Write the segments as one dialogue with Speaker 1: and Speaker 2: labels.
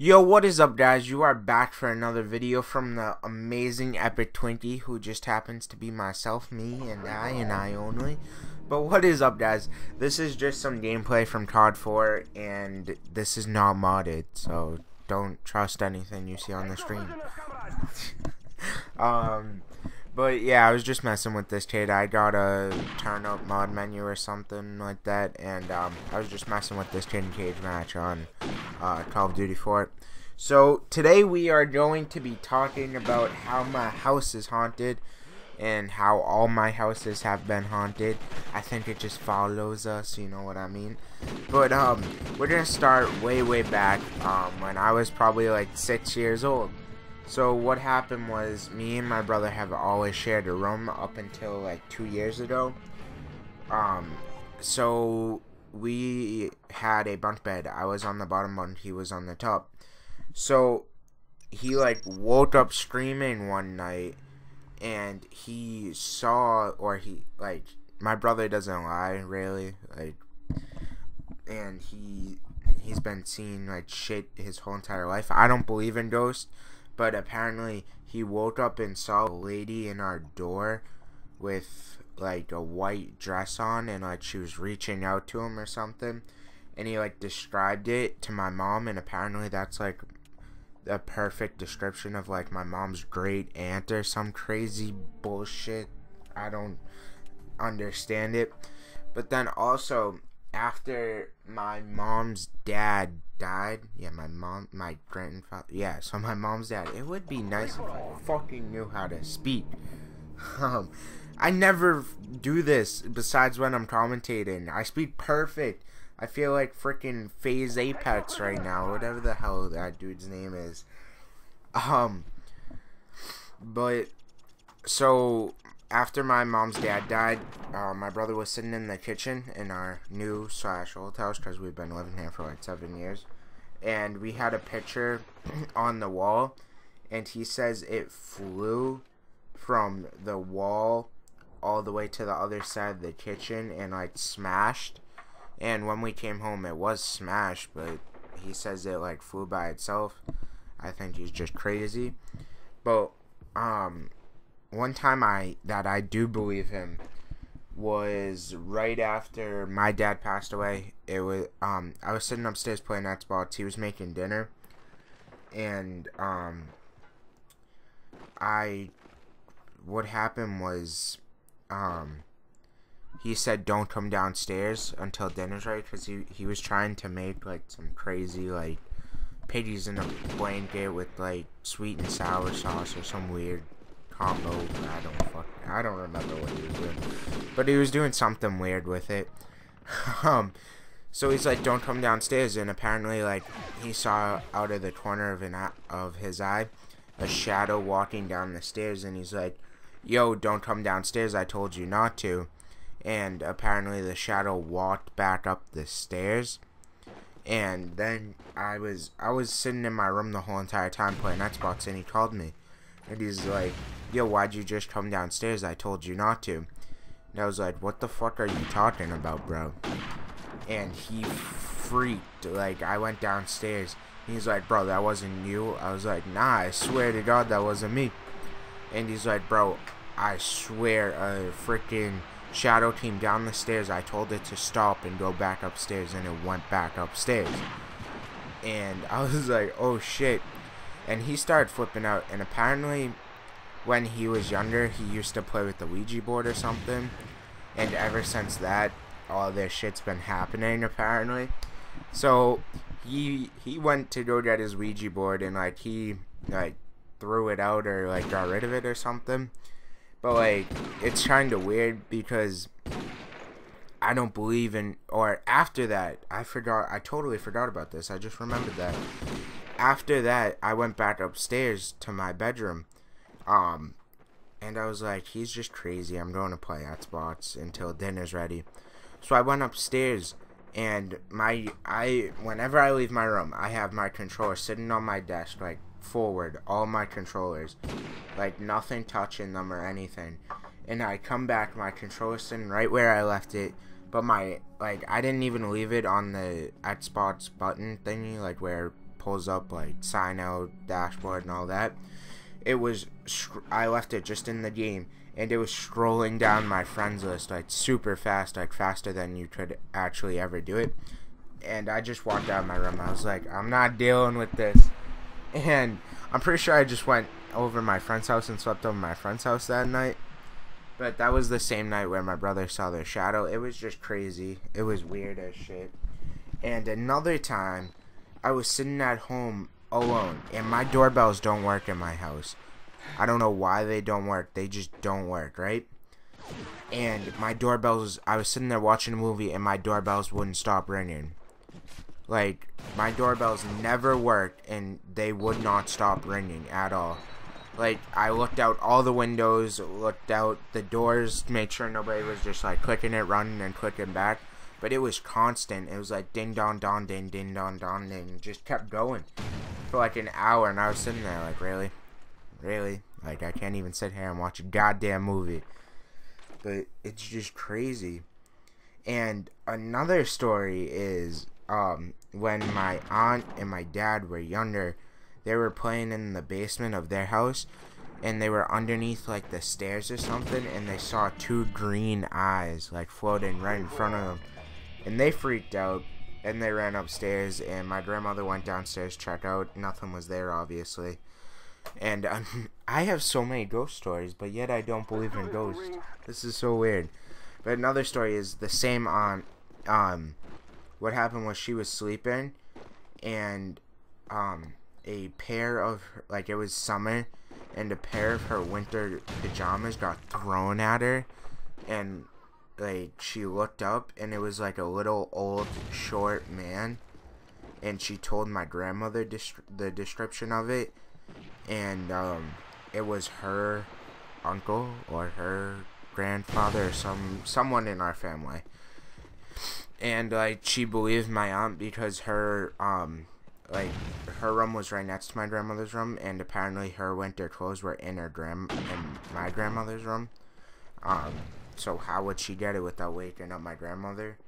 Speaker 1: Yo, what is up, guys? You are back for another video from the amazing Epic Twinkie, who just happens to be myself, me, and I only. But what is up, guys? This is just some gameplay from COD 4, and this is not modded, so don't trust anything you see on the screen. But yeah, I was just messing with this kid. I got a turn up mod menu or something like that, and I was just messing with this kid in cage match on Call of Duty 4. So today we are going to be talking about how my house is haunted and how all my houses have been haunted. I think it just follows us, you know what I mean? But we're gonna start way back when I was probably like 6 years old. So what happened was, me and my brother have always shared a room up until like 2 years ago. So we had a bunk bed. I was on the bottom bunk, he was on the top. So he like woke up screaming one night, and he saw, or he like, my brother doesn't lie really, like, and he's been seeing like shit his whole entire life. I don't believe in ghosts. But apparently he woke up and saw a lady in our door with like a white dress on, and like she was reaching out to him or something, and he like described it to my mom, and apparently that's like a perfect description of like my mom's great aunt or some crazy bullshit. I don't understand it. But then also, after my mom's dad died, my grandfather, so my mom's dad, it would be nice if I fucking knew how to speak. I never do this besides when I'm commentating. I speak perfect. I feel like freaking Phase Apex right now, whatever the hell that dude's name is. But so after my mom's dad died, my brother was sitting in the kitchen in our new / old house, because we've been living here for like 7 years, and we had a picture on the wall, and he says it flew from the wall all the way to the other side of the kitchen and like smashed. And when we came home, it was smashed, but he says it like flew by itself. I think he's just crazy. But one time that I do believe him was right after my dad passed away. It was I was sitting upstairs playing Xbox. He was making dinner, and what happened was he said don't come downstairs until dinner's ready, because he was trying to make like some crazy like piggies in a blanket with like sweet and sour sauce or some weird combo. I don't remember what he was doing, but he was doing something weird with it. So he's like, don't come downstairs, and apparently like he saw out of the corner of his eye a shadow walking down the stairs, and he's like, yo, don't come downstairs, I told you not to. And apparently the shadow walked back up the stairs, and then I was sitting in my room the whole entire time playing Xbox, and he called me, and he's like, yo, why'd you just come downstairs? I told you not to. And I was like, what the fuck are you talking about, bro? And he freaked. Like, I went downstairs. He's like, bro, that wasn't you. I was like, nah, I swear to God that wasn't me. And he's like, bro, I swear a freaking shadow came down the stairs. I told it to stop and go back upstairs, and it went back upstairs. And I was like, oh shit. And he started flipping out, and apparently when he was younger, he used to play with the Ouija board or something, and ever since that, all this shit's been happening apparently. So he went to go get his Ouija board, and like he like threw it out or like got rid of it or something. But like, it's kind of weird because I don't believe in, or after that, I totally forgot about this. I just remembered that. After that, I went back upstairs to my bedroom, and I was like, he's just crazy. I'm going to play Xbox until dinner's ready. So I went upstairs, and whenever I leave my room, I have my controller sitting on my desk, like forward, all my controllers, like nothing touching them or anything. And I come back, my controller's sitting right where I left it, but I didn't even leave it on the Xbox button thingy, like where pulls up like sign out, dashboard, and all that. It was, I left it just in the game, and it was scrolling down my friends list like super fast, like faster than you could actually ever do it. And I just walked out of my room. I was like, I'm not dealing with this. And I'm pretty sure I just went over my friend's house and slept over my friend's house that night. But that was the same night where my brother saw their shadow. It was just crazy. It was weird as shit. And another time, I was sitting at home alone, and my doorbells don't work in my house. I don't know why they don't work. They just don't work, right? And my doorbells, I was sitting there watching a movie, and my doorbells wouldn't stop ringing. Like, my doorbells never worked, and they would not stop ringing at all. Like, I looked out all the windows, looked out the doors, made sure nobody was just, like, clicking it, running, and clicking back. But it was constant. It was like ding, dong, dong, ding, ding, dong, dong, ding. Just kept going for, like, an hour. And I was sitting there, like, really? Really? Like, I can't even sit here and watch a goddamn movie. But it's just crazy. And another story is, when my aunt and my dad were younger, they were playing in the basement of their house, and they were underneath like the stairs or something, and they saw two green eyes like floating right in front of them, and they freaked out, and they ran upstairs, and my grandmother went downstairs, checked out. Nothing was there, obviously. And I have so many ghost stories, but yet I don't believe in ghosts. This is so weird. But another story is the same aunt. What happened was she was sleeping, and a pair of, like, it was summer, and a pair of her winter pajamas got thrown at her, and, like, she looked up, and it was, like, a little old, short man, and she told my grandmother the description of it, and, it was her uncle, or her grandfather, or someone in our family, and, like, she believed my aunt because her, like, her room was right next to my grandmother's room, and apparently her winter clothes were in my grandmother's room. So how would she get it without waking up my grandmother?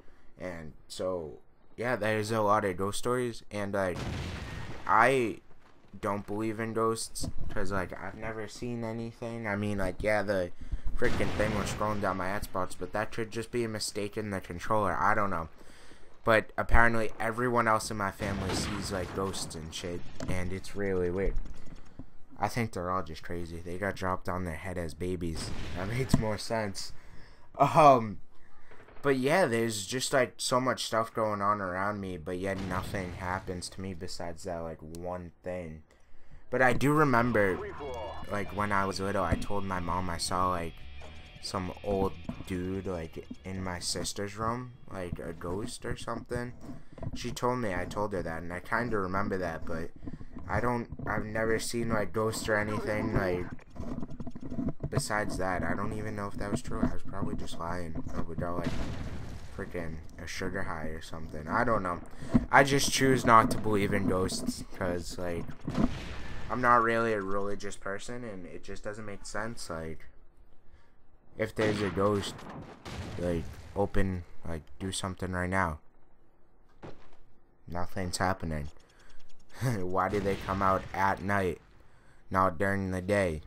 Speaker 1: And so, yeah, there's a lot of ghost stories, and, like, I don't believe in ghosts, because, like, I've never seen anything. I mean, like, yeah, the freaking thing was scrolling down my Xbox, but that could just be a mistake in the controller. I don't know. But apparently everyone else in my family sees like ghosts and shit, and it's really weird. I think they're all just crazy. They got dropped on their head as babies. That makes more sense. But yeah, there's just like so much stuff going on around me, but yet nothing happens to me besides that like one thing. But I do remember, like, when I was little, I told my mom I saw like some old dude like in my sister's room, like a ghost or something. She told me, I told her that, and I kind of remember that, but I've never seen like ghosts or anything like besides that. I don't even know if that was true. I was probably just lying, or we got like freaking a sugar high or something. I don't know. I just choose not to believe in ghosts because like I'm not really a religious person, and it just doesn't make sense. Like, if there's a ghost, like, do something right now. Nothing's happening. Why do they come out at night, not during the day?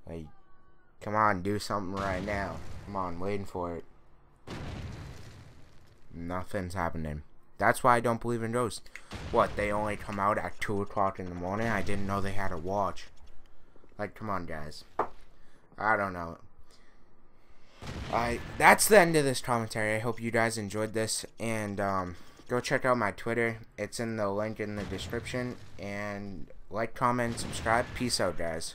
Speaker 1: Like, come on, do something right now. Come on, waiting for it. Nothing's happening. That's why I don't believe in ghosts. What, they only come out at 2 o'clock in the morning? I didn't know they had a watch. Like, come on, guys. I don't know. That's the end of this commentary. I hope you guys enjoyed this, and go check out my Twitter. It's in the link in the description, and like, comment, subscribe. Peace out, guys.